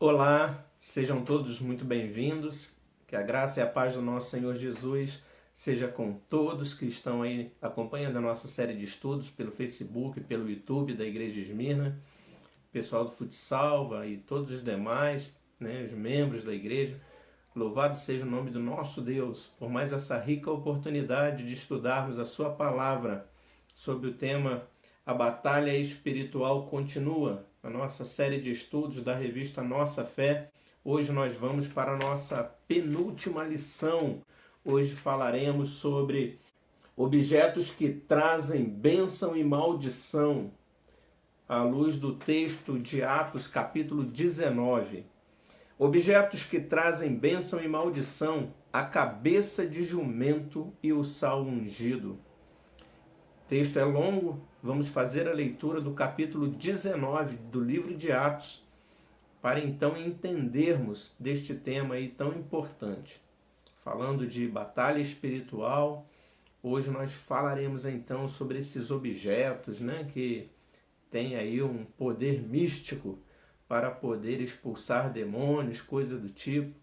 Olá, sejam todos muito bem-vindos. Que a graça e a paz do nosso Senhor Jesus seja com todos que estão aí acompanhando a nossa série de estudos pelo Facebook, pelo YouTube da Igreja de Esmirna, pessoal do Futsalva e todos os demais, os membros da igreja. Louvado seja o nome do nosso Deus por mais essa rica oportunidade de estudarmos a sua palavra sobre o tema A Batalha Espiritual Continua, a nossa série de estudos da revista Nossa Fé. Hoje nós vamos para a nossa penúltima lição. Hoje falaremos sobre objetos que trazem bênção e maldição, à luz do texto de Atos, capítulo 19. Objetos que trazem bênção e maldição, a cabeça de jumento e o sal ungido. O texto é longo, vamos fazer a leitura do capítulo 19 do livro de Atos, para então entendermos deste tema aí tão importante. Falando de batalha espiritual, hoje nós falaremos então sobre esses objetos, que têm aí um poder místico para poder expulsar demônios, coisa do tipo.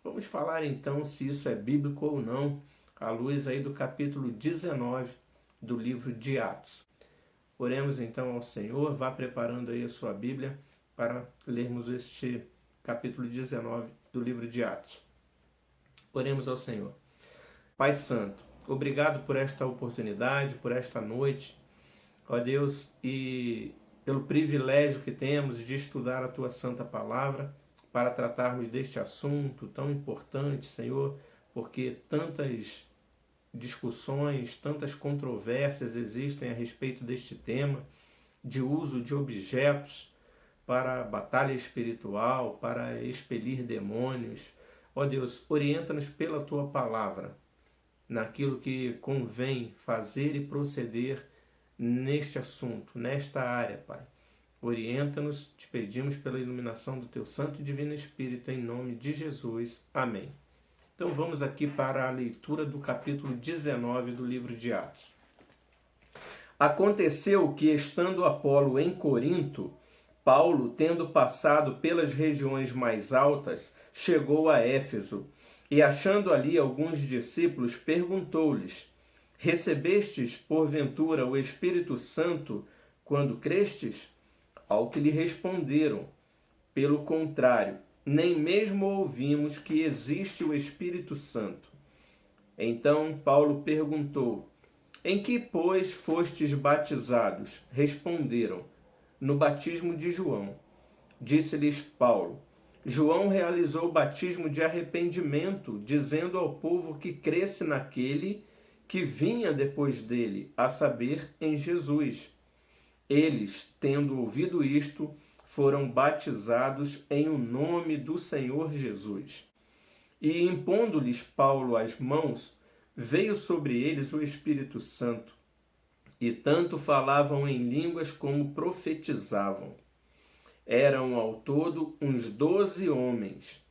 Vamos falar então se isso é bíblico ou não, à luz aí do capítulo 19 do livro de Atos. Oremos então ao Senhor, vá preparando aí a sua Bíblia para lermos este capítulo 19 do livro de Atos. Oremos ao Senhor. Pai Santo, obrigado por esta oportunidade, por esta noite, ó Deus, e pelo privilégio que temos de estudar a Tua Santa Palavra para tratarmos deste assunto tão importante, Senhor, porque tantas discussões, tantas controvérsias existem a respeito deste tema, de uso de objetos para batalha espiritual, para expelir demônios. Ó Deus, orienta-nos pela Tua Palavra, naquilo que convém fazer e proceder neste assunto, nesta área, Pai. Orienta-nos, te pedimos pela iluminação do Teu Santo e Divino Espírito, em nome de Jesus. Amém. Então vamos aqui para a leitura do capítulo 19 do livro de Atos. Aconteceu que, estando Apolo em Corinto, Paulo, tendo passado pelas regiões mais altas, chegou a Éfeso, e achando ali alguns discípulos, perguntou-lhes: Recebestes, porventura, o Espírito Santo quando crestes? Ao que lhe responderam: Pelo contrário, nem mesmo ouvimos que existe o Espírito Santo. Então Paulo perguntou: Em que, pois, fostes batizados? Responderam: No batismo de João. Disse-lhes Paulo: João realizou o batismo de arrependimento, dizendo ao povo que cresce naquele que vinha depois dele, a saber, em Jesus. Eles, tendo ouvido isto, foram batizados em o nome do Senhor Jesus. E impondo-lhes Paulo as mãos, veio sobre eles o Espírito Santo, e tanto falavam em línguas como profetizavam. Eram ao todo uns 12 homens.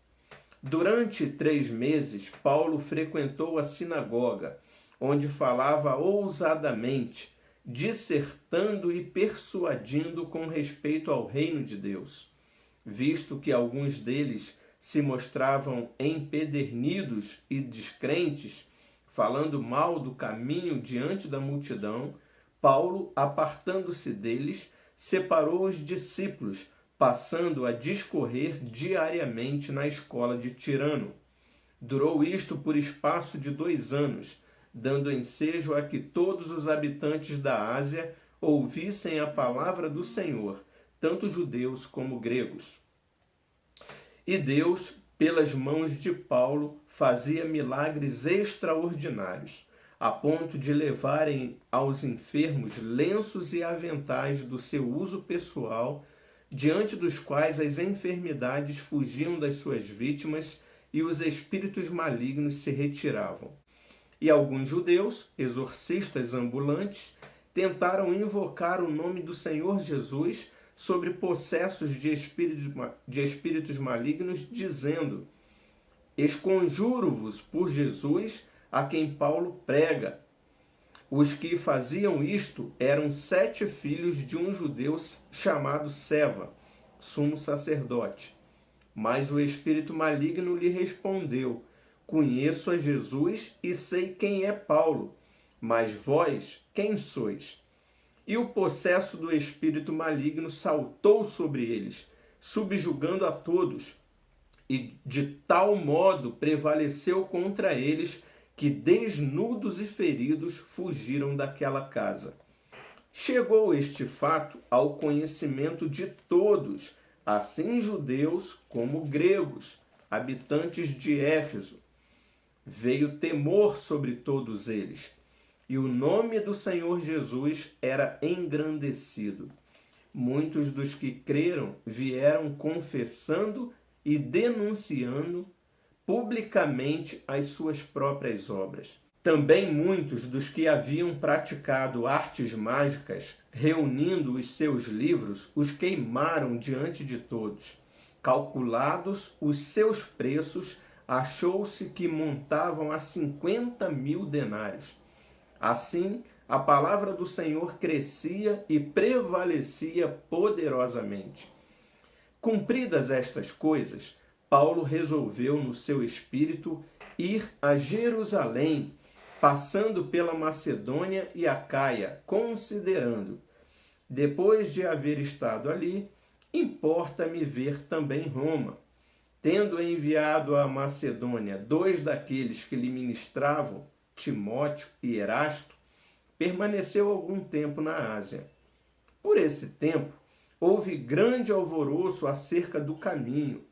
Durante 3 meses, Paulo frequentou a sinagoga, onde falava ousadamente, dissertando e persuadindo com respeito ao reino de Deus. Visto que alguns deles se mostravam empedernidos e descrentes, falando mal do caminho diante da multidão, Paulo, apartando-se deles, separou os discípulos, passando a discorrer diariamente na escola de Tirano. Durou isto por espaço de 2 anos, dando ensejo a que todos os habitantes da Ásia ouvissem a palavra do Senhor, tanto judeus como gregos. E Deus, pelas mãos de Paulo, fazia milagres extraordinários, a ponto de levarem aos enfermos lenços e aventais do seu uso pessoal, diante dos quais as enfermidades fugiam das suas vítimas e os espíritos malignos se retiravam. E alguns judeus, exorcistas ambulantes, tentaram invocar o nome do Senhor Jesus sobre possessos de espíritos malignos, dizendo: Esconjuro-vos por Jesus, a quem Paulo prega. Os que faziam isto eram 7 filhos de um judeu chamado Seva, sumo sacerdote. Mas o espírito maligno lhe respondeu: Conheço a Jesus e sei quem é Paulo, mas vós, quem sois? E o possesso do espírito maligno saltou sobre eles, subjugando a todos, e de tal modo prevaleceu contra eles que, desnudos e feridos, fugiram daquela casa. Chegou este fato ao conhecimento de todos, assim judeus como gregos, habitantes de Éfeso. Veio temor sobre todos eles, e o nome do Senhor Jesus era engrandecido. Muitos dos que creram vieram confessando e denunciando publicamente as suas próprias obras. Também muitos dos que haviam praticado artes mágicas, reunindo os seus livros, os queimaram diante de todos. Calculados os seus preços, achou-se que montavam a 50.000 denários. Assim, a palavra do Senhor crescia e prevalecia poderosamente. Cumpridas estas coisas, Paulo resolveu no seu espírito ir a Jerusalém, passando pela Macedônia e Acaia, considerando: depois de haver estado ali, importa-me ver também Roma. Tendo enviado à Macedônia 2 daqueles que lhe ministravam, Timóteo e Erasto, permaneceu algum tempo na Ásia. Por esse tempo, houve grande alvoroço acerca do caminho,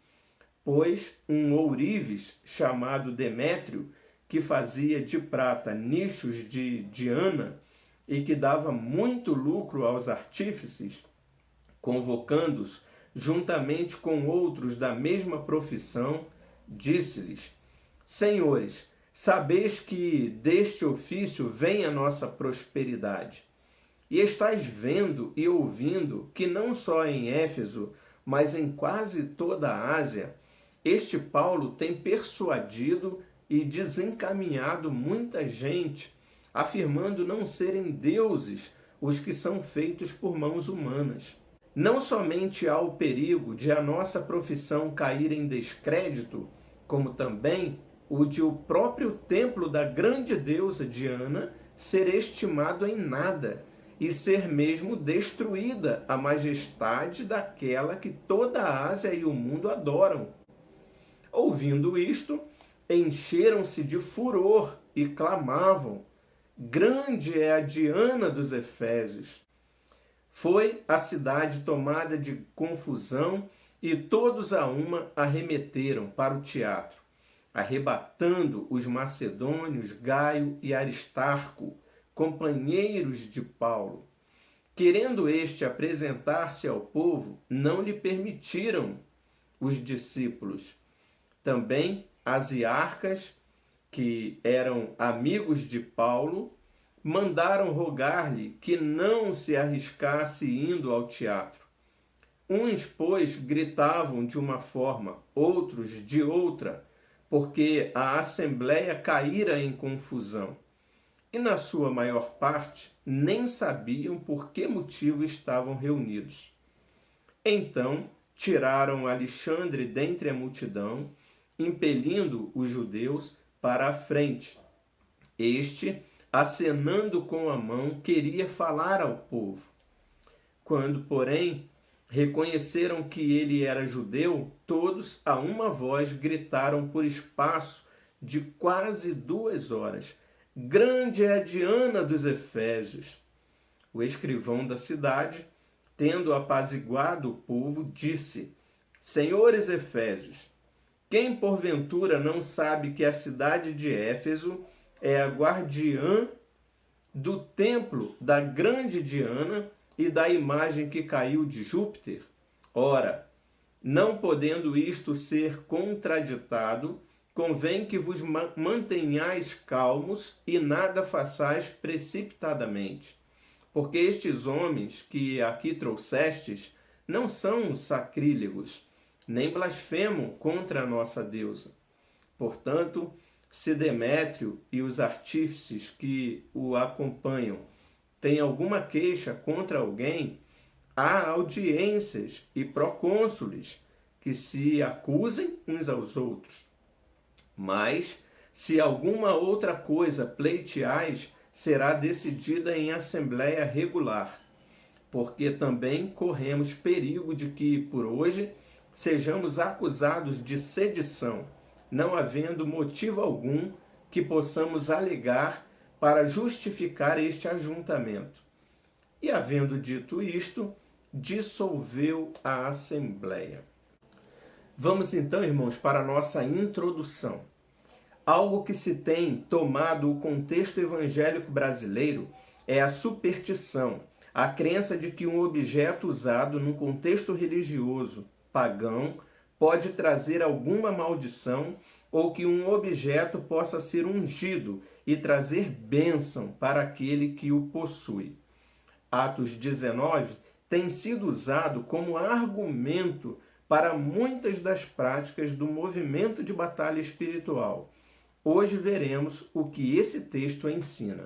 pois um ourives chamado Demétrio, que fazia de prata nichos de Diana e que dava muito lucro aos artífices, convocando-os juntamente com outros da mesma profissão, disse-lhes: Senhores, sabeis que deste ofício vem a nossa prosperidade. E estáis vendo e ouvindo que não só em Éfeso, mas em quase toda a Ásia, este Paulo tem persuadido e desencaminhado muita gente, afirmando não serem deuses os que são feitos por mãos humanas. Não somente há o perigo de a nossa profissão cair em descrédito, como também o de o próprio templo da grande deusa Diana ser estimado em nada e ser mesmo destruída a majestade daquela que toda a Ásia e o mundo adoram. Ouvindo isto, encheram-se de furor e clamavam: Grande é a Diana dos Efésios! Foi a cidade tomada de confusão e todos a uma arremeteram para o teatro, arrebatando os macedônios Gaio e Aristarco, companheiros de Paulo. Querendo este apresentar-se ao povo, não lhe permitiram os discípulos. Também as iarcas, que eram amigos de Paulo, mandaram rogar-lhe que não se arriscasse indo ao teatro. Uns, pois, gritavam de uma forma, outros de outra, porque a assembleia caíra em confusão. E, na sua maior parte, nem sabiam por que motivo estavam reunidos. Então, tiraram Alexandre dentre a multidão, impelindo os judeus para a frente. Este, acenando com a mão, queria falar ao povo. Quando, porém, reconheceram que ele era judeu, todos a uma voz gritaram por espaço de quase 2 horas: Grande é a Diana dos Efésios! O escrivão da cidade, tendo apaziguado o povo, disse: Senhores Efésios, quem porventura não sabe que a cidade de Éfeso é a guardiã do templo da grande Diana e da imagem que caiu de Júpiter? Ora, não podendo isto ser contraditado, convém que vos mantenhais calmos e nada façais precipitadamente. Porque estes homens que aqui trouxestes não são sacrílegos, nem blasfemam contra a nossa deusa. Portanto, se Demétrio e os artífices que o acompanham têm alguma queixa contra alguém, há audiências e procônsules que se acusem uns aos outros. Mas, se alguma outra coisa pleiteais, será decidida em assembleia regular, porque também corremos perigo de que, por hoje, sejamos acusados de sedição, não havendo motivo algum que possamos alegar para justificar este ajuntamento. E, havendo dito isto, dissolveu a assembleia. Vamos então, irmãos, para a nossa introdução. Algo que se tem tomado o contexto evangélico brasileiro é a superstição, a crença de que um objeto usado num contexto religioso pagão pode trazer alguma maldição ou que um objeto possa ser ungido e trazer bênção para aquele que o possui. Atos 19 tem sido usado como argumento para muitas das práticas do movimento de batalha espiritual. Hoje veremos o que esse texto ensina.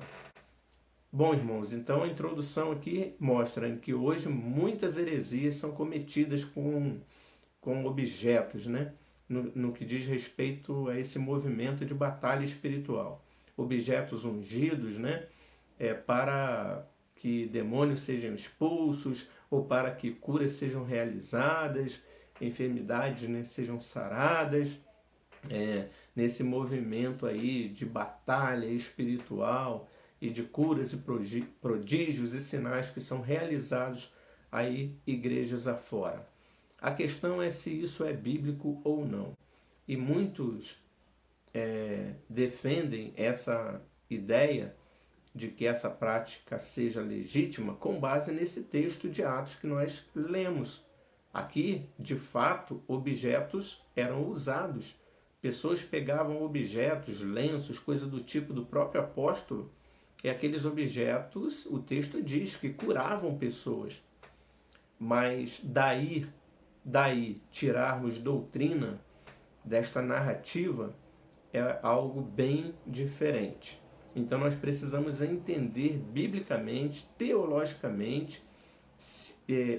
Bom, irmãos, então a introdução aqui mostra que hoje muitas heresias são cometidas com objetos, né? No que diz respeito a esse movimento de batalha espiritual. Objetos ungidos, né? Para que demônios sejam expulsos ou para que curas sejam realizadas, enfermidades, né, sejam saradas. Nesse movimento aí de batalha espiritual e de curas e prodígios e sinais que são realizados aí igrejas afora. A questão é se isso é bíblico ou não. E muitos defendem essa ideia de que essa prática seja legítima com base nesse texto de Atos que nós lemos. Aqui, de fato, objetos eram usados. Pessoas pegavam objetos, lenços, coisa do tipo do próprio apóstolo, e aqueles objetos, o texto diz que curavam pessoas. Mas daí tirarmos doutrina desta narrativa é algo bem diferente. Então nós precisamos entender biblicamente, teologicamente,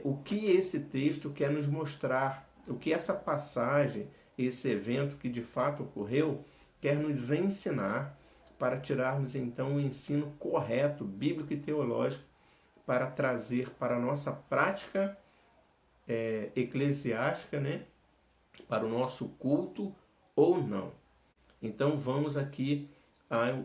o que esse texto quer nos mostrar, o que essa passagem, esse evento que de fato ocorreu, quer nos ensinar para tirarmos então o ensino correto, bíblico e teológico, para trazer para a nossa prática eclesiástica, né? Para o nosso culto ou não. Então vamos aqui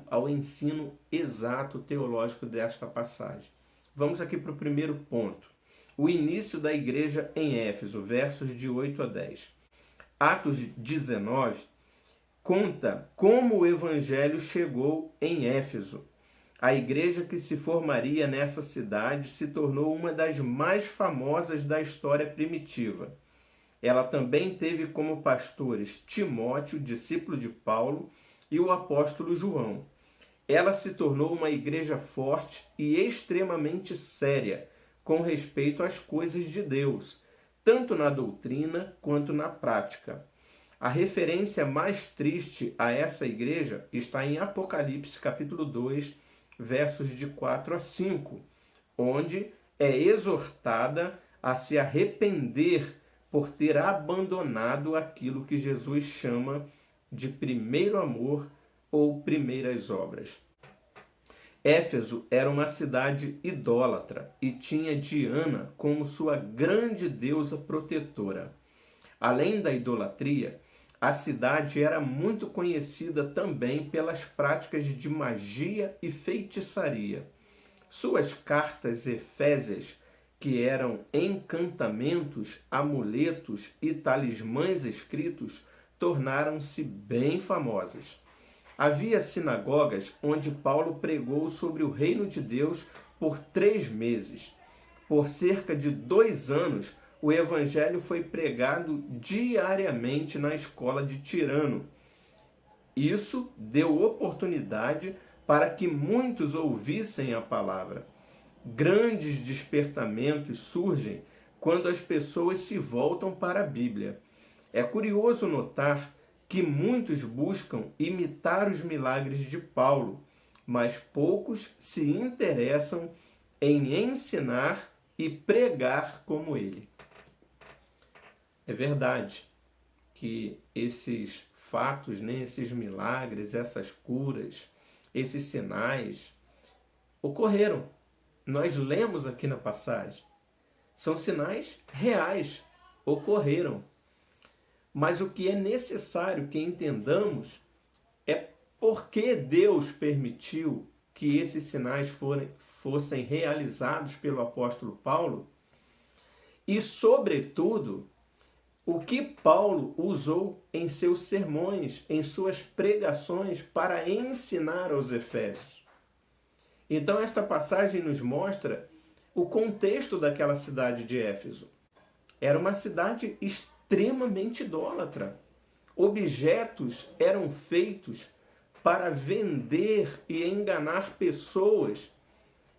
ao ensino exato teológico desta passagem. Vamos aqui para o primeiro ponto. O início da igreja em Éfeso, versos de 8 a 10. Atos 19 conta como o evangelho chegou em Éfeso. A igreja que se formaria nessa cidade se tornou uma das mais famosas da história primitiva. Ela também teve como pastores Timóteo, discípulo de Paulo, e o apóstolo João. Ela se tornou uma igreja forte e extremamente séria com respeito às coisas de Deus, tanto na doutrina quanto na prática. A referência mais triste a essa igreja está em Apocalipse capítulo 2, versos de 4 a 5, onde é exortada a se arrepender por ter abandonado aquilo que Jesus chama de primeiro amor ou primeiras obras. Éfeso era uma cidade idólatra e tinha Diana como sua grande deusa protetora. Além da idolatria, a cidade era muito conhecida também pelas práticas de magia e feitiçaria. Suas cartas efésias, que eram encantamentos, amuletos e talismãs escritos, tornaram-se bem famosas. Havia sinagogas onde Paulo pregou sobre o reino de Deus por 3 meses. Por cerca de 2 anos, o evangelho foi pregado diariamente na escola de Tirano. Isso deu oportunidade para que muitos ouvissem a palavra. Grandes despertamentos surgem quando as pessoas se voltam para a Bíblia. É curioso notar que muitos buscam imitar os milagres de Paulo, mas poucos se interessam em ensinar e pregar como ele. É verdade que esses fatos, né, esses milagres, essas curas, esses sinais ocorreram. Nós lemos aqui na passagem. São sinais reais, ocorreram. Mas o que é necessário que entendamos é por que Deus permitiu que esses sinais fossem realizados pelo apóstolo Paulo e, sobretudo, o que Paulo usou em seus sermões, em suas pregações para ensinar aos efésios. Então esta passagem nos mostra o contexto daquela cidade de Éfeso. Era uma cidade extremamente idólatra. Objetos eram feitos para vender e enganar pessoas,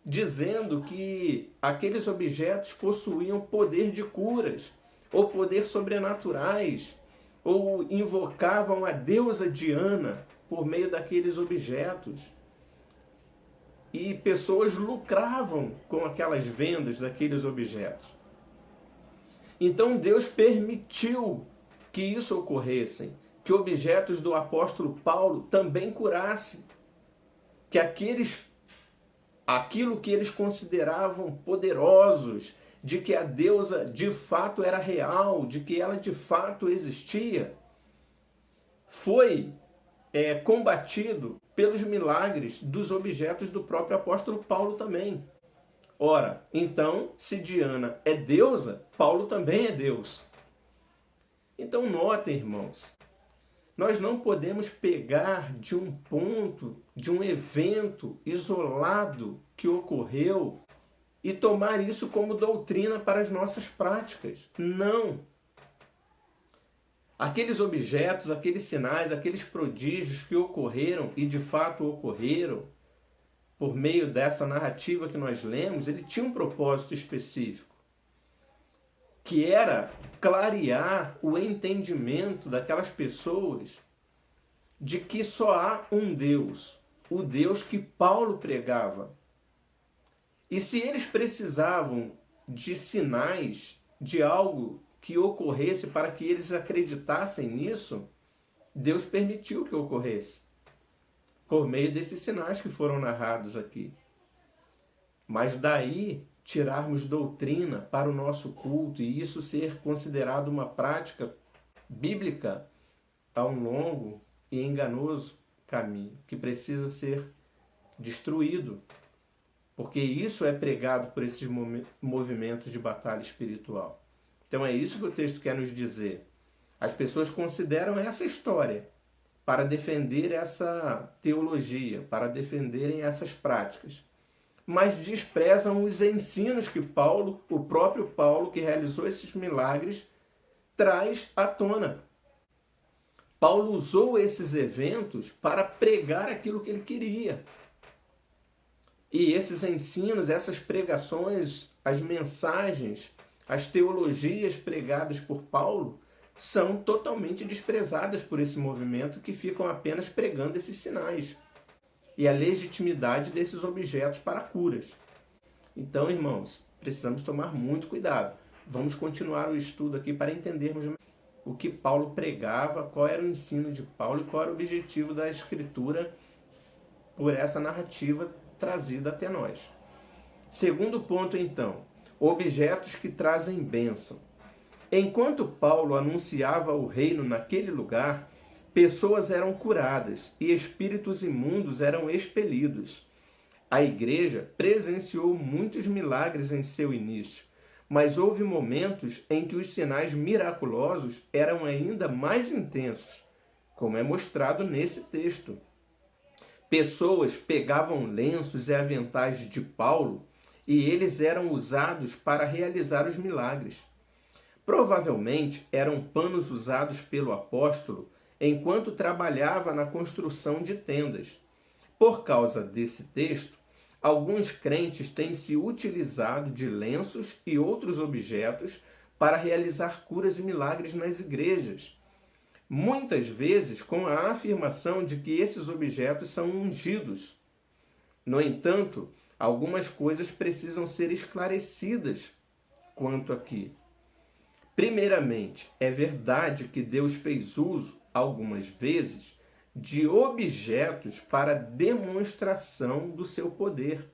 dizendo que aqueles objetos possuíam poder de curas, ou poder sobrenaturais, ou invocavam a deusa Diana por meio daqueles objetos. E pessoas lucravam com aquelas vendas daqueles objetos. Então Deus permitiu que isso ocorresse, que objetos do apóstolo Paulo também curassem, que aquilo que eles consideravam poderosos, de que a deusa de fato era real, de que ela de fato existia, foi combatido pelos milagres dos objetos do próprio apóstolo Paulo também. Ora, então, se Diana é deusa, Paulo também é Deus. Então notem, irmãos, nós não podemos pegar de um ponto, de um evento isolado que ocorreu e tomar isso como doutrina para as nossas práticas. Não! Aqueles objetos, aqueles sinais, aqueles prodígios que ocorreram e de fato ocorreram por meio dessa narrativa que nós lemos, ele tinha um propósito específico, que era clarear o entendimento daquelas pessoas de que só há um Deus, o Deus que Paulo pregava. E se eles precisavam de sinais, de algo que ocorresse para que eles acreditassem nisso, Deus permitiu que ocorresse, por meio desses sinais que foram narrados aqui. Mas daí tirarmos doutrina para o nosso culto e isso ser considerado uma prática bíblica, há um longo e enganoso caminho que precisa ser destruído, porque isso é pregado por esses movimentos de batalha espiritual. Então é isso que o texto quer nos dizer. As pessoas consideram essa história para defender essa teologia, para defenderem essas práticas, mas desprezam os ensinos que Paulo, o próprio Paulo, que realizou esses milagres, traz à tona. Paulo usou esses eventos para pregar aquilo que ele queria. E esses ensinos, essas pregações, as mensagens, as teologias pregadas por Paulo são totalmente desprezadas por esse movimento que ficam apenas pregando esses sinais e a legitimidade desses objetos para curas. Então, irmãos, precisamos tomar muito cuidado. Vamos continuar o estudo aqui para entendermos o que Paulo pregava, qual era o ensino de Paulo e qual era o objetivo da Escritura por essa narrativa trazida até nós. Segundo ponto, então, objetos que trazem bênção. Enquanto Paulo anunciava o reino naquele lugar, pessoas eram curadas e espíritos imundos eram expelidos. A igreja presenciou muitos milagres em seu início, mas houve momentos em que os sinais miraculosos eram ainda mais intensos, como é mostrado nesse texto. Pessoas pegavam lenços e aventais de Paulo e eles eram usados para realizar os milagres. Provavelmente eram panos usados pelo apóstolo enquanto trabalhava na construção de tendas. Por causa desse texto, alguns crentes têm se utilizado de lenços e outros objetos para realizar curas e milagres nas igrejas. Muitas vezes com a afirmação de que esses objetos são ungidos. No entanto, algumas coisas precisam ser esclarecidas quanto aqui. Primeiramente, é verdade que Deus fez uso, algumas vezes, de objetos para demonstração do seu poder.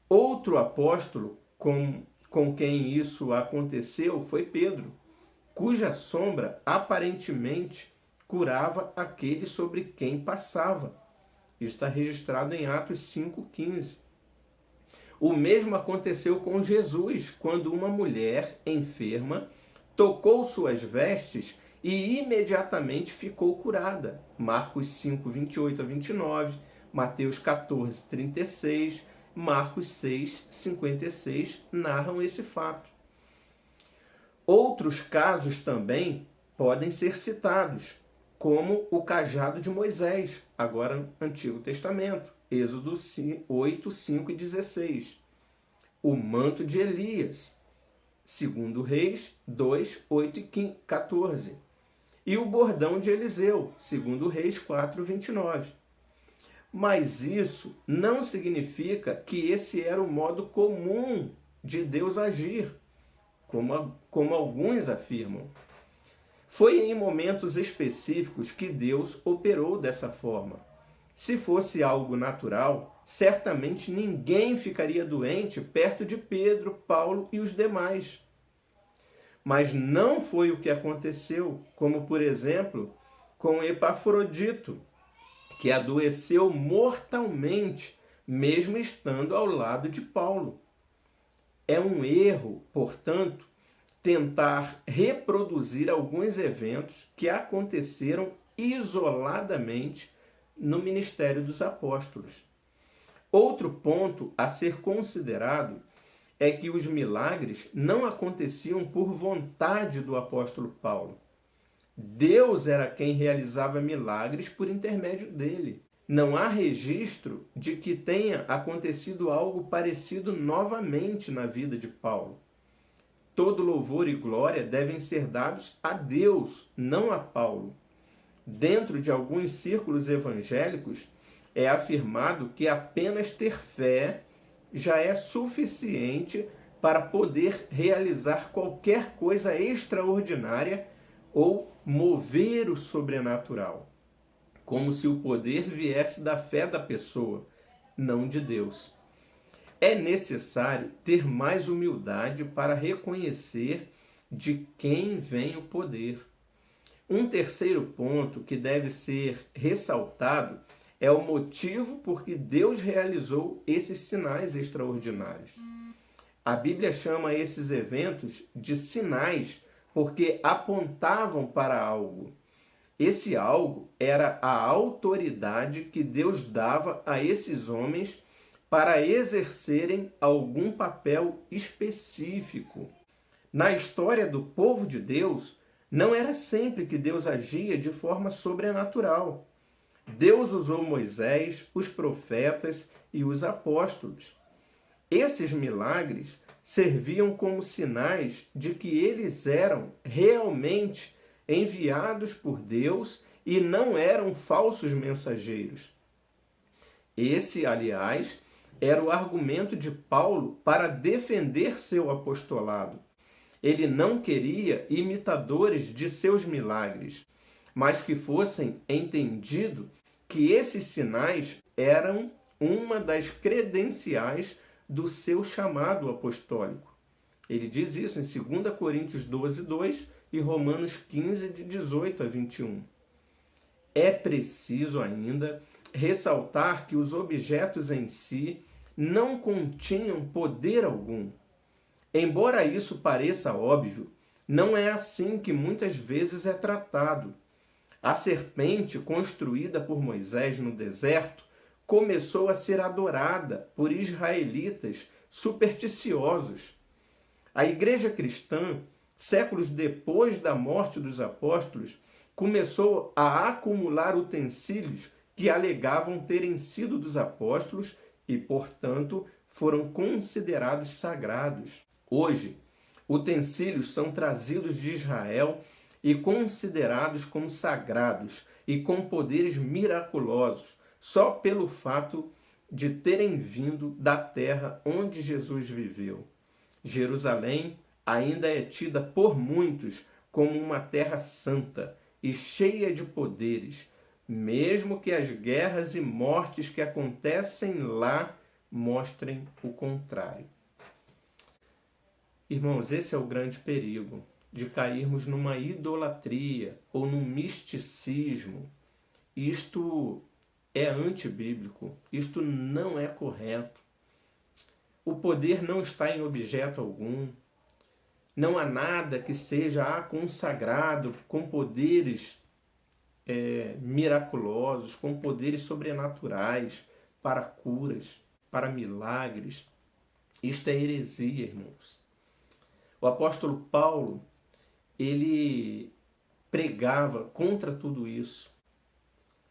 Outro apóstolo com quem isso aconteceu foi Pedro, cuja sombra aparentemente curava aquele sobre quem passava. Isso está registrado em Atos 5,15. O mesmo aconteceu com Jesus, quando uma mulher enferma tocou suas vestes e imediatamente ficou curada. Marcos 5, 28 a 29, Mateus 14, 36, Marcos 6, 56 narram esse fato. Outros casos também podem ser citados, como o cajado de Moisés, agora no Antigo Testamento, Êxodo 8, 5 e 16. O manto de Elias, 2 Reis 2, 8 e 14. E o bordão de Eliseu, 2 Reis 4, 29. Mas isso não significa que esse era o modo comum de Deus agir, como alguns afirmam. Foi em momentos específicos que Deus operou dessa forma. Se fosse algo natural, certamente ninguém ficaria doente perto de Pedro, Paulo e os demais. Mas não foi o que aconteceu, como por exemplo com Epafrodito, que adoeceu mortalmente, mesmo estando ao lado de Paulo. É um erro, portanto, tentar reproduzir alguns eventos que aconteceram isoladamente no ministério dos apóstolos. Outro ponto a ser considerado é que os milagres não aconteciam por vontade do apóstolo Paulo. Deus era quem realizava milagres por intermédio dele. Não há registro de que tenha acontecido algo parecido novamente na vida de Paulo. Todo louvor e glória devem ser dados a Deus, não a Paulo. Dentro de alguns círculos evangélicos, é afirmado que apenas ter fé já é suficiente para poder realizar qualquer coisa extraordinária ou mover o sobrenatural, como se o poder viesse da fé da pessoa, não de Deus. É necessário ter mais humildade para reconhecer de quem vem o poder. Um terceiro ponto que deve ser ressaltado é o motivo por que Deus realizou esses sinais extraordinários. A Bíblia chama esses eventos de sinais porque apontavam para algo. Esse algo era a autoridade que Deus dava a esses homens para exercerem algum papel específico. Na história do povo de Deus, não era sempre que Deus agia de forma sobrenatural. Deus usou Moisés, os profetas e os apóstolos. Esses milagres serviam como sinais de que eles eram realmente enviados por Deus e não eram falsos mensageiros. Esse, aliás, era o argumento de Paulo para defender seu apostolado. Ele não queria imitadores de seus milagres, mas que fossem entendido que esses sinais eram uma das credenciais do seu chamado apostólico. Ele diz isso em 2 Coríntios 12, 2 e Romanos 15, de 18 a 21. É preciso ainda ressaltar que os objetos em si não continham poder algum. Embora isso pareça óbvio, não é assim que muitas vezes é tratado. A serpente construída por Moisés no deserto começou a ser adorada por israelitas supersticiosos. A igreja cristã, séculos depois da morte dos apóstolos, começou a acumular utensílios que alegavam terem sido dos apóstolos e, portanto, foram considerados sagrados. Hoje, utensílios são trazidos de Israel e considerados como sagrados e com poderes miraculosos, só pelo fato de terem vindo da terra onde Jesus viveu. Jerusalém ainda é tida por muitos como uma terra santa e cheia de poderes, mesmo que as guerras e mortes que acontecem lá mostrem o contrário. Irmãos, esse é o grande perigo de cairmos numa idolatria ou num misticismo. Isto é antibíblico, isto não é correto. O poder não está em objeto algum. Não há nada que seja consagrado com poderes miraculosos, com poderes sobrenaturais para curas, para milagres. Isto é heresia, irmãos. O apóstolo Paulo, ele pregava contra tudo isso.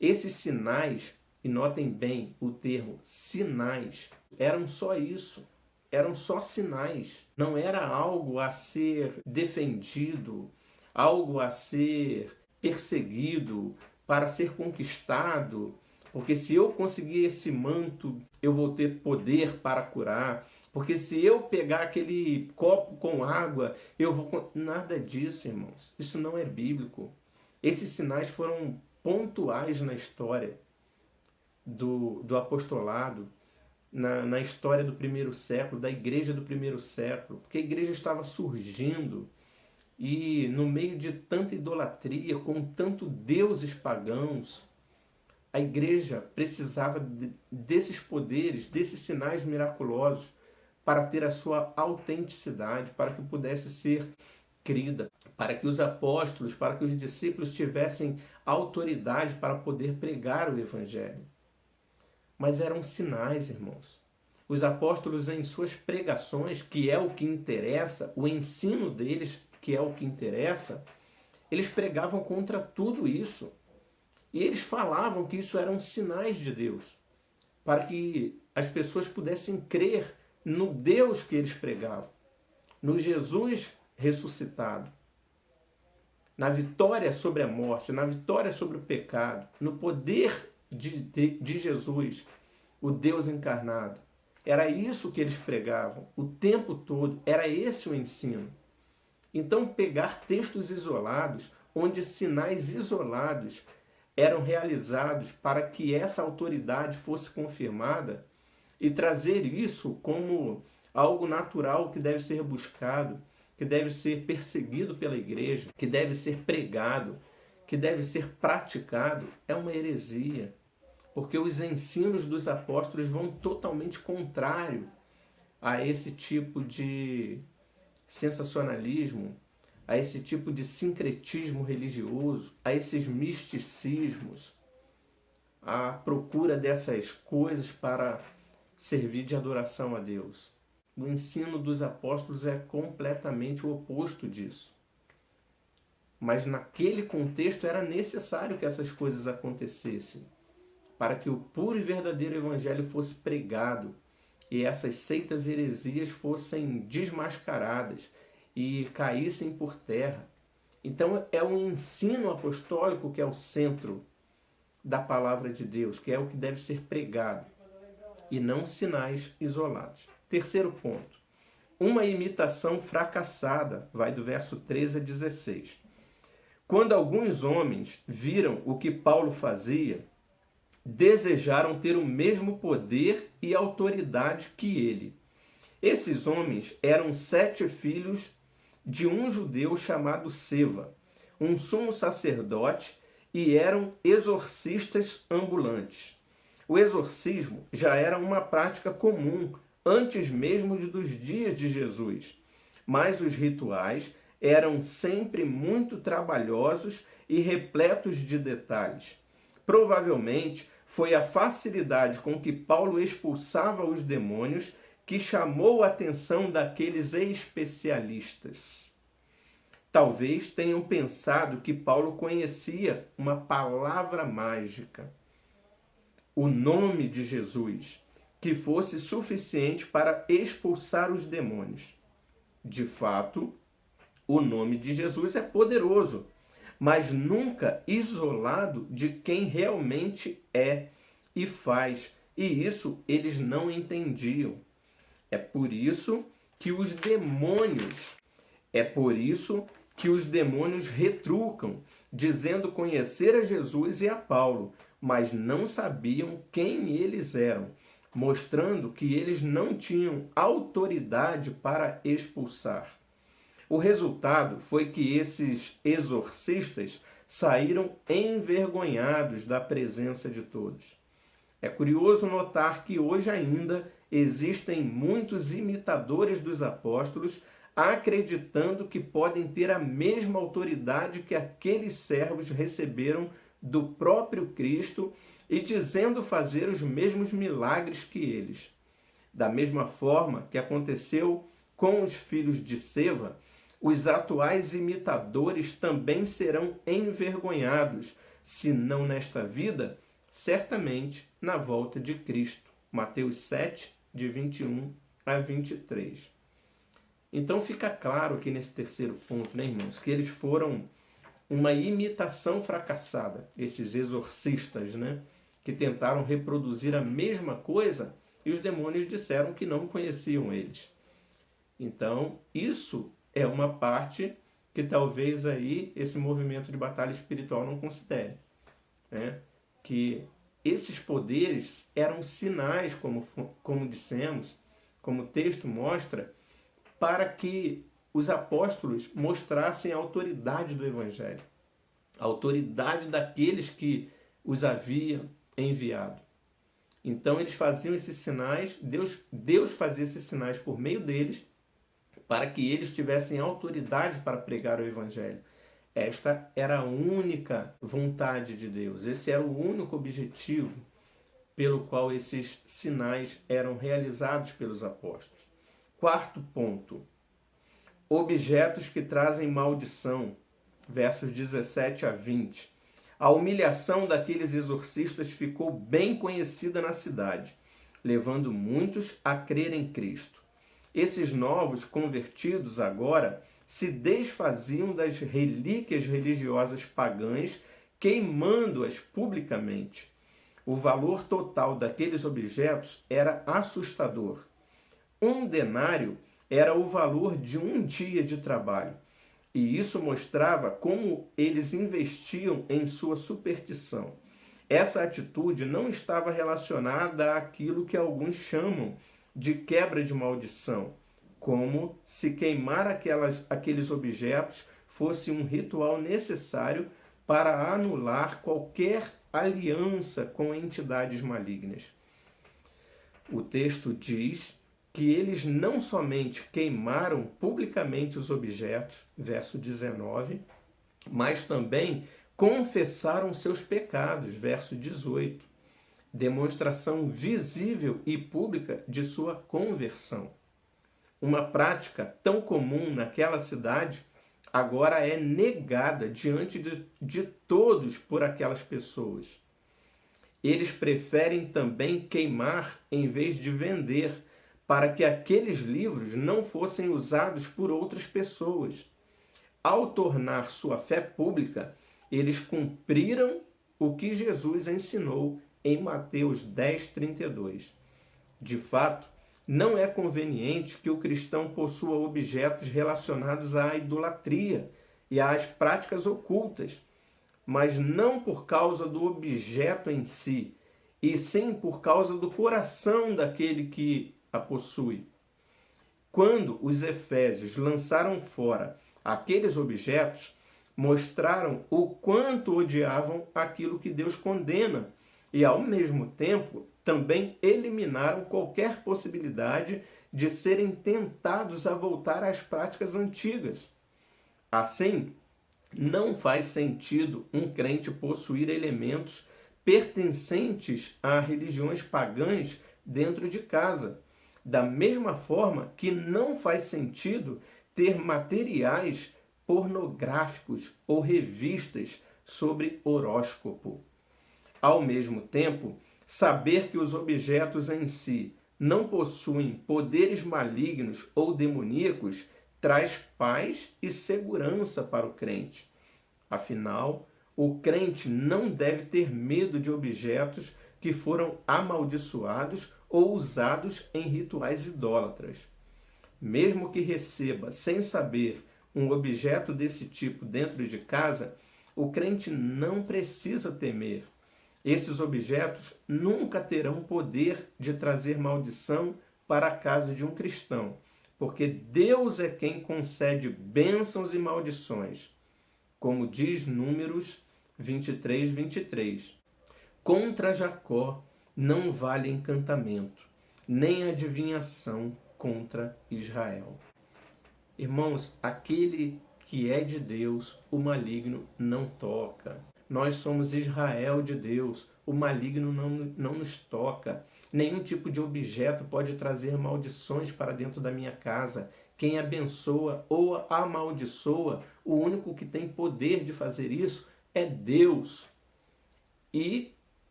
Esses sinais, e notem bem o termo sinais, eram só isso. Eram só sinais. Não era algo a ser defendido, algo a ser perseguido, para ser conquistado. Porque se eu conseguir esse manto, eu vou ter poder para curar. Porque se eu pegar aquele copo com água, eu vou... Nada disso, irmãos. Isso não é bíblico. Esses sinais foram pontuais na história do apostolado, na história do primeiro século, da igreja do primeiro século, porque a igreja estava surgindo e no meio de tanta idolatria, com tanto deuses pagãos, a igreja precisava desses poderes, desses sinais miraculosos para ter a sua autenticidade, para que pudesse ser crida, para que os apóstolos, para que os discípulos tivessem autoridade para poder pregar o evangelho. Mas eram sinais, irmãos. Os apóstolos, em suas pregações, que é o que interessa, o ensino deles, que é o que interessa, eles pregavam contra tudo isso. E eles falavam que isso eram sinais de Deus, para que as pessoas pudessem crer no Deus que eles pregavam, no Jesus ressuscitado, na vitória sobre a morte, na vitória sobre o pecado, no poder de Jesus, o Deus encarnado. Era isso que eles pregavam o tempo todo, era esse o ensino. Então, pegar textos isolados, onde sinais isolados eram realizados para que essa autoridade fosse confirmada, e trazer isso como algo natural que deve ser buscado, que deve ser perseguido pela igreja, que deve ser pregado, que deve ser praticado, é uma heresia. Porque os ensinos dos apóstolos vão totalmente contrário a esse tipo de sensacionalismo, a esse tipo de sincretismo religioso, a esses misticismos, a procura dessas coisas para servir de adoração a Deus. O ensino dos apóstolos é completamente o oposto disso. Mas naquele contexto era necessário que essas coisas acontecessem, para que o puro e verdadeiro evangelho fosse pregado e essas seitas heresias fossem desmascaradas e caíssem por terra. Então é o ensino apostólico que é o centro da palavra de Deus, que é o que deve ser pregado, e não sinais isolados. Terceiro ponto, uma imitação fracassada, vai do verso 13 a 16. Quando alguns homens viram o que Paulo fazia, desejaram ter o mesmo poder e autoridade que ele. Esses homens eram 7 filhos de um judeu chamado Seva, um sumo sacerdote, e eram exorcistas ambulantes. O exorcismo já era uma prática comum antes mesmo dos dias de Jesus, mas os rituais eram sempre muito trabalhosos e repletos de detalhes. Provavelmente foi a facilidade com que Paulo expulsava os demônios que chamou a atenção daqueles especialistas. Talvez tenham pensado que Paulo conhecia uma palavra mágica, o nome de Jesus, que fosse suficiente para expulsar os demônios. De fato, o nome de Jesus é poderoso, mas nunca isolado de quem realmente é e faz. E isso eles não entendiam. É por isso que os demônios É por isso que os demônios retrucam, dizendo conhecer a Jesus e a Paulo, mas não sabiam quem eles eram, mostrando que eles não tinham autoridade para expulsar. O resultado foi que esses exorcistas saíram envergonhados da presença de todos. É curioso notar que hoje ainda existem muitos imitadores dos apóstolos acreditando que podem ter a mesma autoridade que aqueles servos receberam do próprio Cristo e dizendo fazer os mesmos milagres que eles. Da mesma forma que aconteceu com os filhos de Seva, os atuais imitadores também serão envergonhados, se não nesta vida, certamente na volta de Cristo. Mateus 7, de 21 a 23. Então fica claro aqui nesse terceiro ponto, né, irmãos, que eles foram uma imitação fracassada, esses exorcistas, né, que tentaram reproduzir a mesma coisa e os demônios disseram que não conheciam eles. Então, isso é uma parte que talvez aí esse movimento de batalha espiritual não considere, né? Que esses poderes eram sinais, como dissemos, como o texto mostra, para que os apóstolos mostrassem a autoridade do Evangelho, a autoridade daqueles que os haviam enviado. Então eles faziam esses sinais, Deus fazia esses sinais por meio deles, para que eles tivessem autoridade para pregar o Evangelho. Esta era a única vontade de Deus, esse era o único objetivo pelo qual esses sinais eram realizados pelos apóstolos. Quarto ponto, objetos que trazem maldição, versos 17 a 20. A humilhação daqueles exorcistas ficou bem conhecida na cidade, levando muitos a crer em Cristo. Esses novos convertidos agora se desfaziam das relíquias religiosas pagãs, queimando-as publicamente. O valor total daqueles objetos era assustador. 1 denário era o valor de um dia de trabalho. E isso mostrava como eles investiam em sua superstição. Essa atitude não estava relacionada àquilo que alguns chamam de quebra de maldição, como se queimar aqueles objetos fosse um ritual necessário para anular qualquer aliança com entidades malignas. O texto diz que eles não somente queimaram publicamente os objetos, verso 19, mas também confessaram seus pecados, verso 18. Demonstração visível e pública de sua conversão. Uma prática tão comum naquela cidade agora é negada diante de todos por aquelas pessoas. Eles preferem também queimar em vez de vender, para que aqueles livros não fossem usados por outras pessoas. Ao tornar sua fé pública, eles cumpriram o que Jesus ensinou em Mateus 10:32. De fato, não é conveniente que o cristão possua objetos relacionados à idolatria e às práticas ocultas, mas não por causa do objeto em si, e sim por causa do coração daquele que a possui. Quando os efésios lançaram fora aqueles objetos, mostraram o quanto odiavam aquilo que Deus condena e, ao mesmo tempo, também eliminaram qualquer possibilidade de serem tentados a voltar às práticas antigas. Assim, não faz sentido um crente possuir elementos pertencentes a religiões pagãs dentro de casa. Da mesma forma que não faz sentido ter materiais pornográficos ou revistas sobre horóscopo. Ao mesmo tempo, saber que os objetos em si não possuem poderes malignos ou demoníacos traz paz e segurança para o crente. Afinal, o crente não deve ter medo de objetos que foram amaldiçoados ou usados em rituais idólatras. Mesmo que receba, sem saber, um objeto desse tipo dentro de casa, o crente não precisa temer. Esses objetos nunca terão poder de trazer maldição para a casa de um cristão, porque Deus é quem concede bênçãos e maldições, como diz Números 23, 23. Contra Jacó não vale encantamento, nem adivinhação contra Israel. Irmãos, aquele que é de Deus, o maligno não toca. Nós somos Israel de Deus, o maligno não nos toca. Nenhum tipo de objeto pode trazer maldições para dentro da minha casa. Quem abençoa ou amaldiçoa, o único que tem poder de fazer isso é Deus. E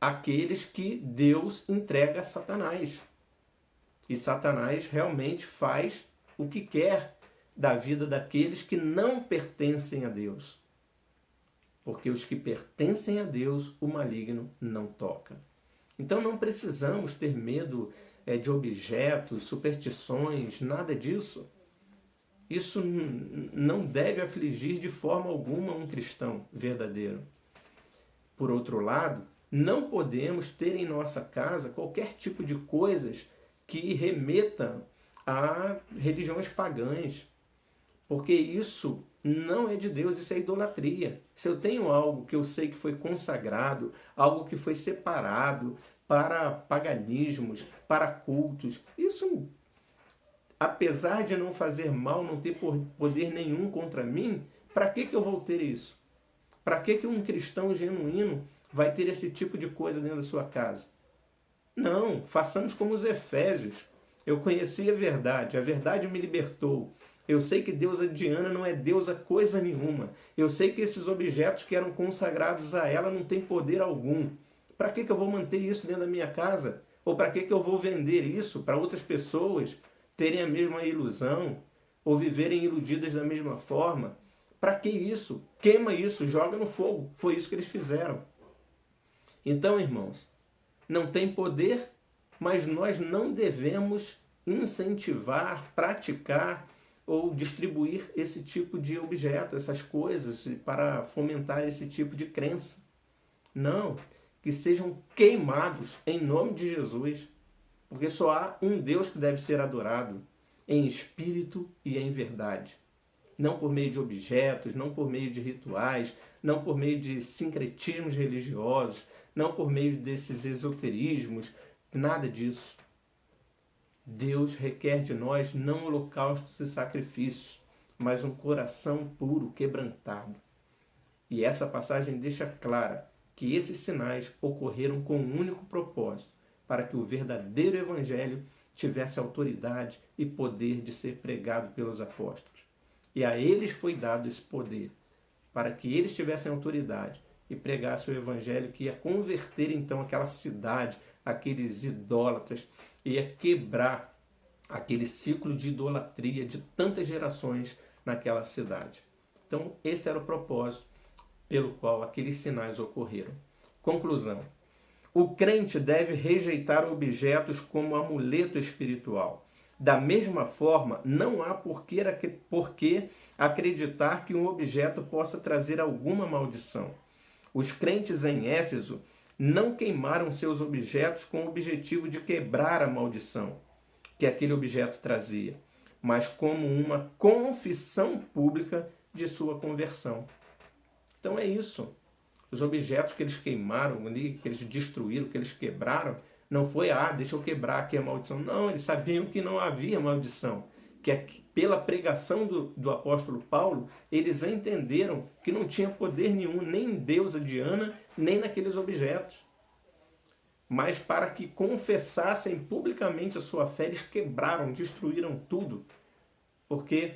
aqueles que Deus entrega a Satanás. E Satanás realmente faz o que quer da vida daqueles que não pertencem a Deus. Porque os que pertencem a Deus, o maligno não toca. Então não precisamos ter medo de objetos, superstições, nada disso. Isso não deve afligir de forma alguma um cristão verdadeiro. Por outro lado, não podemos ter em nossa casa qualquer tipo de coisas que remetam a religiões pagãs, porque isso não é de Deus, isso é idolatria. Se eu tenho algo que eu sei que foi consagrado, algo que foi separado para paganismos, para cultos, isso, apesar de não fazer mal, não ter poder nenhum contra mim, para que eu vou ter isso? Para que um cristão genuíno vai ter esse tipo de coisa dentro da sua casa? Não, façamos como os Efésios. Eu conheci a verdade me libertou. Eu sei que deusa Diana não é deusa coisa nenhuma. Eu sei que esses objetos que eram consagrados a ela não têm poder algum. Para que eu vou manter isso dentro da minha casa? Ou para que eu vou vender isso para outras pessoas terem a mesma ilusão? Ou viverem iludidas da mesma forma? Para que isso? Queima isso, joga no fogo. Foi isso que eles fizeram. Então, irmãos, não tem poder, mas nós não devemos incentivar, praticar ou distribuir esse tipo de objeto, essas coisas, para fomentar esse tipo de crença. Não, que sejam queimados em nome de Jesus, porque só há um Deus que deve ser adorado, em espírito e em verdade. Não por meio de objetos, não por meio de rituais, não por meio de sincretismos religiosos, não por meio desses esoterismos, nada disso. Deus requer de nós não holocaustos e sacrifícios, mas um coração puro, quebrantado. E essa passagem deixa clara que esses sinais ocorreram com um único propósito, para que o verdadeiro evangelho tivesse autoridade e poder de ser pregado pelos apóstolos. E a eles foi dado esse poder, para que eles tivessem autoridade e pregassem o evangelho que ia converter então aquela cidade, aqueles idólatras, ia quebrar aquele ciclo de idolatria de tantas gerações naquela cidade. Então, esse era o propósito pelo qual aqueles sinais ocorreram. Conclusão. O crente deve rejeitar objetos como amuleto espiritual. Da mesma forma, não há por que acreditar que um objeto possa trazer alguma maldição. Os crentes em Éfeso não queimaram seus objetos com o objetivo de quebrar a maldição que aquele objeto trazia, mas como uma confissão pública de sua conversão. Então é isso. Os objetos que eles queimaram, que eles destruíram, que eles quebraram, não foi, deixa eu quebrar aqui a maldição. Não, eles sabiam que não havia maldição. Que pela pregação do apóstolo Paulo, eles entenderam que não tinha poder nenhum, nem em deusa Diana, nem naqueles objetos. Mas para que confessassem publicamente a sua fé, eles quebraram, destruíram tudo. Porque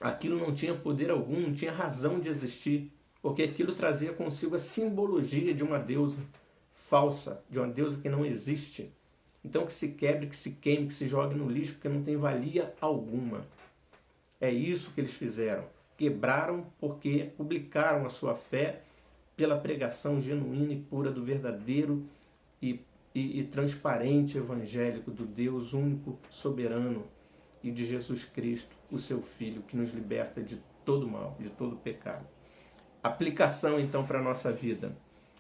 aquilo não tinha poder algum, não tinha razão de existir. Porque aquilo trazia consigo a simbologia de uma deusa falsa, de uma deusa que não existe. Então que se quebre, que se queime, que se jogue no lixo, porque não tem valia alguma. É isso que eles fizeram. Quebraram porque publicaram a sua fé pela pregação genuína e pura do verdadeiro e transparente evangélico do Deus único, soberano e de Jesus Cristo, o seu Filho, que nos liberta de todo mal, de todo pecado. Aplicação, então, para a nossa vida.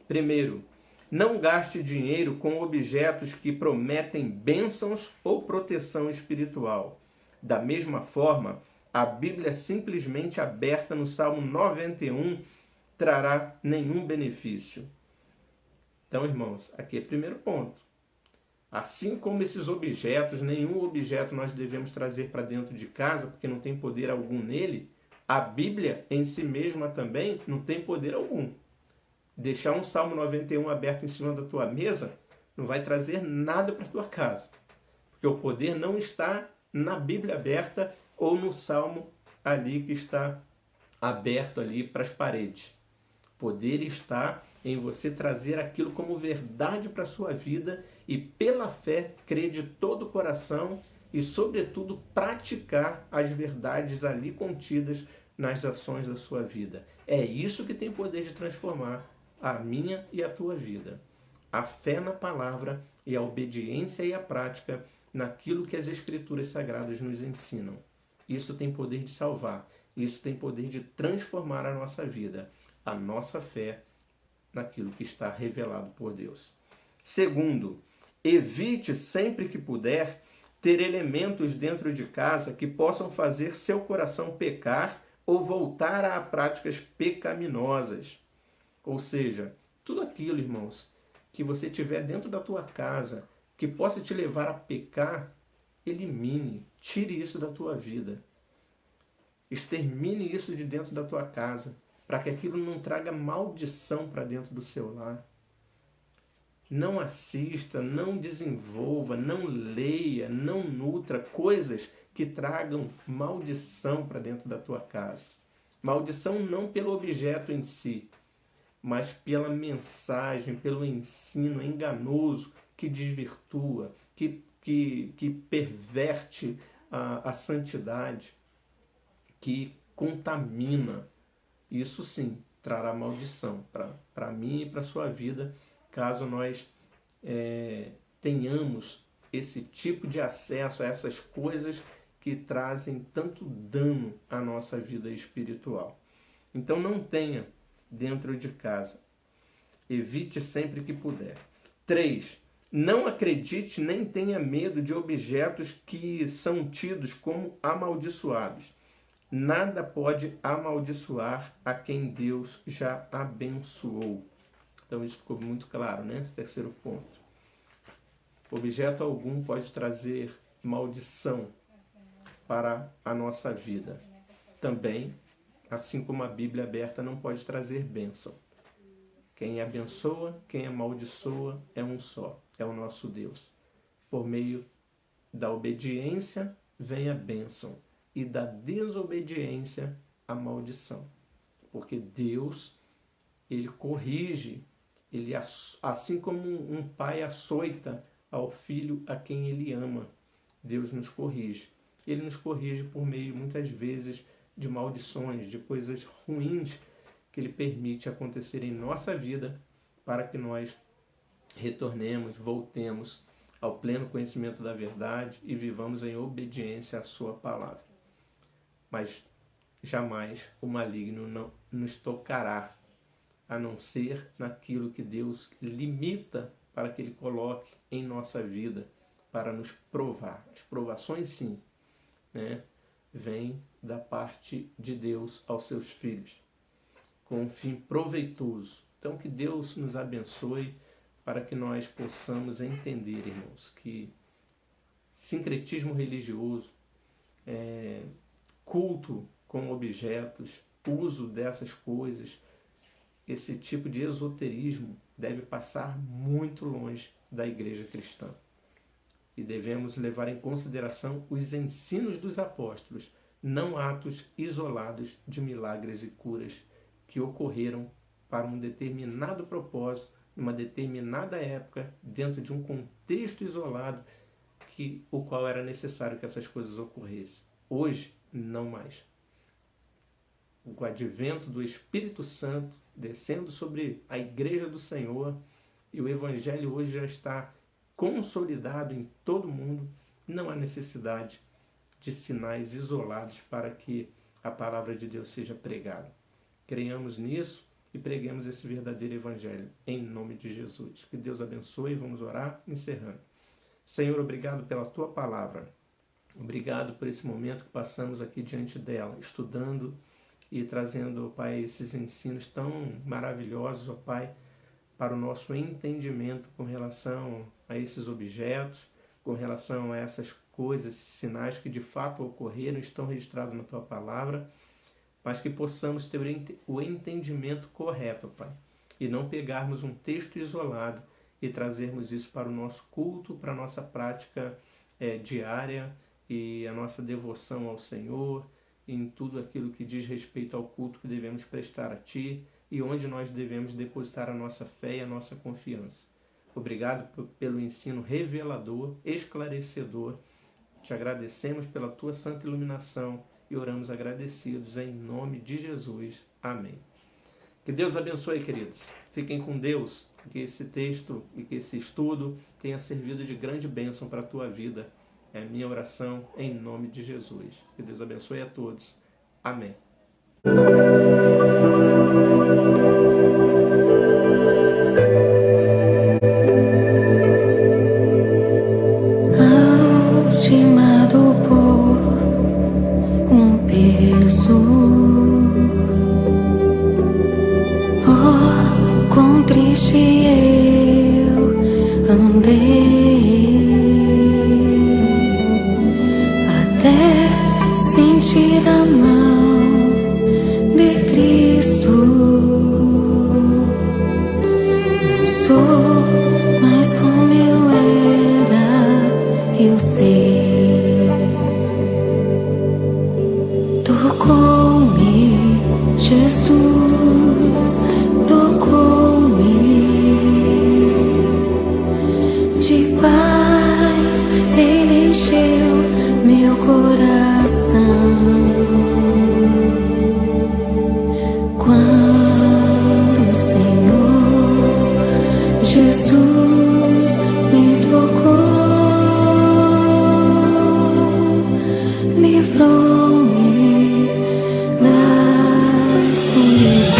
Primeiro, não gaste dinheiro com objetos que prometem bênçãos ou proteção espiritual. Da mesma forma, a Bíblia simplesmente aberta no Salmo 91 trará nenhum benefício. Então, irmãos, aqui é o primeiro ponto. Assim como esses objetos, nenhum objeto nós devemos trazer para dentro de casa, porque não tem poder algum nele, a Bíblia em si mesma também não tem poder algum. Deixar um Salmo 91 aberto em cima da tua mesa não vai trazer nada para a tua casa. Porque o poder não está na Bíblia aberta ou no Salmo ali que está aberto ali para as paredes. O poder está em você trazer aquilo como verdade para a sua vida e pela fé crer de todo o coração e, sobretudo, praticar as verdades ali contidas nas ações da sua vida. É isso que tem poder de transformar a minha e a tua vida. A fé na palavra e a obediência e a prática naquilo que as Escrituras Sagradas nos ensinam. Isso tem poder de salvar. Isso tem poder de transformar a nossa vida, a nossa fé naquilo que está revelado por Deus. Segundo, evite sempre que puder ter elementos dentro de casa que possam fazer seu coração pecar ou voltar a práticas pecaminosas. Ou seja, tudo aquilo, irmãos, que você tiver dentro da tua casa que possa te levar a pecar, elimine, tire isso da tua vida. Extermine isso de dentro da tua casa, para que aquilo não traga maldição para dentro do seu lar. Não assista, não desenvolva, não leia, não nutra coisas que tragam maldição para dentro da tua casa. Maldição não pelo objeto em si, mas pela mensagem, pelo ensino enganoso que desvirtua, que perverte a santidade, que contamina. Isso sim trará maldição para mim e para a sua vida, caso nós tenhamos esse tipo de acesso a essas coisas que trazem tanto dano à nossa vida espiritual. Então não tenha dentro de casa. Evite sempre que puder. 3. Não acredite nem tenha medo de objetos que são tidos como amaldiçoados. Nada pode amaldiçoar a quem Deus já abençoou. Então isso ficou muito claro, né? Esse terceiro ponto. Objeto algum pode trazer maldição para a nossa vida. Também, assim como a Bíblia aberta não pode trazer bênção. Quem abençoa, quem amaldiçoa é um só, é o nosso Deus. Por meio da obediência vem a bênção e da desobediência a maldição. Porque Deus, ele corrige, ele, assim como um pai açoita ao filho a quem ele ama, Deus nos corrige. Ele nos corrige por meio, muitas vezes, de maldições, de coisas ruins que ele permite acontecer em nossa vida para que nós retornemos, voltemos ao pleno conhecimento da verdade e vivamos em obediência à sua palavra. Mas jamais o maligno não nos tocará, a não ser naquilo que Deus limita para que ele coloque em nossa vida para nos provar. As provações, sim, né, vêm da parte de Deus aos seus filhos, com um fim proveitoso. Então, que Deus nos abençoe para que nós possamos entender, irmãos, que sincretismo religioso, culto com objetos, uso dessas coisas, esse tipo de esoterismo deve passar muito longe da igreja cristã. E devemos levar em consideração os ensinos dos apóstolos, não atos isolados de milagres e curas que ocorreram para um determinado propósito, numa determinada época, dentro de um contexto isolado, o qual era necessário que essas coisas ocorressem. Hoje, não mais. O advento do Espírito Santo descendo sobre a Igreja do Senhor e o Evangelho hoje já está consolidado em todo o mundo, não há necessidade de sinais isolados para que a palavra de Deus seja pregada. Creiamos nisso e preguemos esse verdadeiro evangelho, em nome de Jesus. Que Deus abençoe. Vamos orar, encerrando. Senhor, obrigado pela tua palavra. Obrigado por esse momento que passamos aqui diante dela, estudando e trazendo, ó Pai, esses ensinos tão maravilhosos, ó Pai, para o nosso entendimento com relação a esses objetos, com relação a essas coisas, esses sinais que de fato ocorreram, estão registrados na tua palavra, mas que possamos ter o entendimento correto, Pai, e não pegarmos um texto isolado e trazermos isso para o nosso culto, para a nossa prática diária e a nossa devoção ao Senhor, em tudo aquilo que diz respeito ao culto que devemos prestar a Ti e onde nós devemos depositar a nossa fé e a nossa confiança. Obrigado pelo ensino revelador, esclarecedor. Te agradecemos pela Tua santa iluminação e oramos agradecidos em nome de Jesus. Amém. Que Deus abençoe, queridos. Fiquem com Deus, que esse texto e que esse estudo tenha servido de grande bênção para a tua vida. É a minha oração em nome de Jesus. Que Deus abençoe a todos. Amém. Algemado por um peso, oh, quão triste eu andei, até sentir a mão de Cristo. Não sou mais como eu era, eu sei. Tocou-me, Jesus, tocou-me. De paz Ele encheu meu coração. Quando o Senhor Jesus me tocou, livrou-me da escuridão.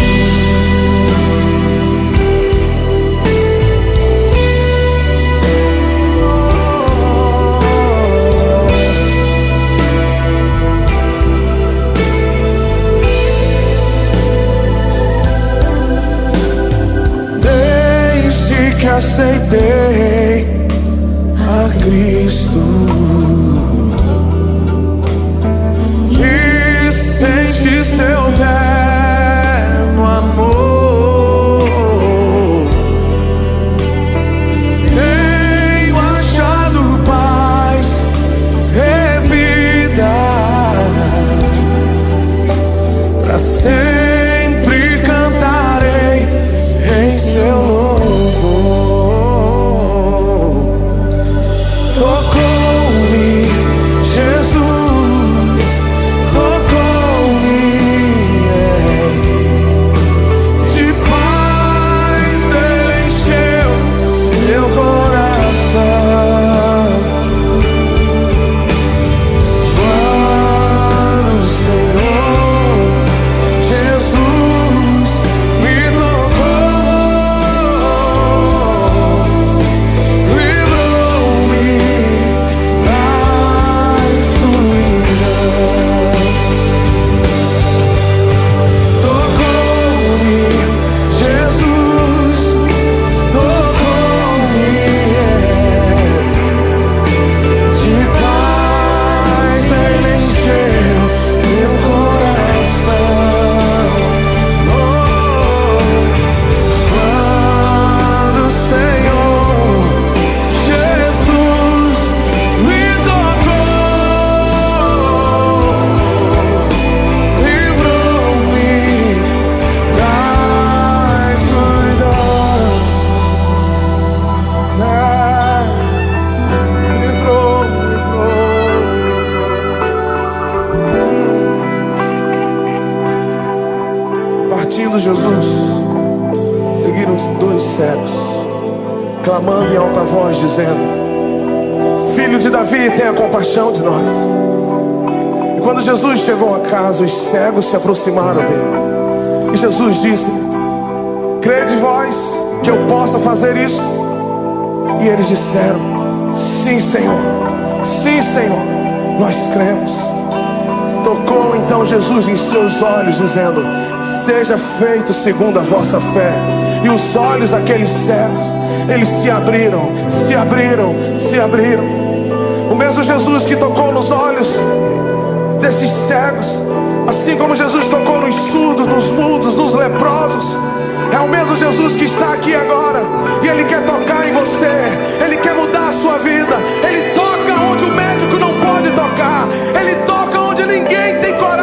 Desde que aceitei a Cristo e senti seu terno amor, tenho achado paz e vida, pra sempre cantarei em seu louvor. Tocou-me, Jesus, tocou-me, de paz Ele encheu meu coração. Quando o Senhor Jesus me tocou, livrou-me da escuridão. Tocou-me, Jesus, tocou-me, de paz Ele encheu meu coração. Oh, quando o Senhor Jesus me tocou, livrou-me da escuridão. Livrou. Partindo Jesus, seguiram os dois cegos, clamando em alta voz, dizendo: Filho de Davi, tenha compaixão de nós. Quando Jesus chegou a casa, os cegos se aproximaram dele. E Jesus disse: crede vós que eu possa fazer isso? E eles disseram: sim, Senhor, sim, Senhor, nós cremos. Tocou então Jesus em seus olhos, dizendo: seja feito segundo a vossa fé. E os olhos daqueles cegos, eles se abriram, se abriram, se abriram. O mesmo Jesus que tocou nos olhos desses cegos, assim como Jesus tocou nos surdos, nos mudos, nos leprosos, é o mesmo Jesus que está aqui agora. E Ele quer tocar em você, Ele quer mudar a sua vida. Ele toca onde o médico não pode tocar, Ele toca onde ninguém tem coragem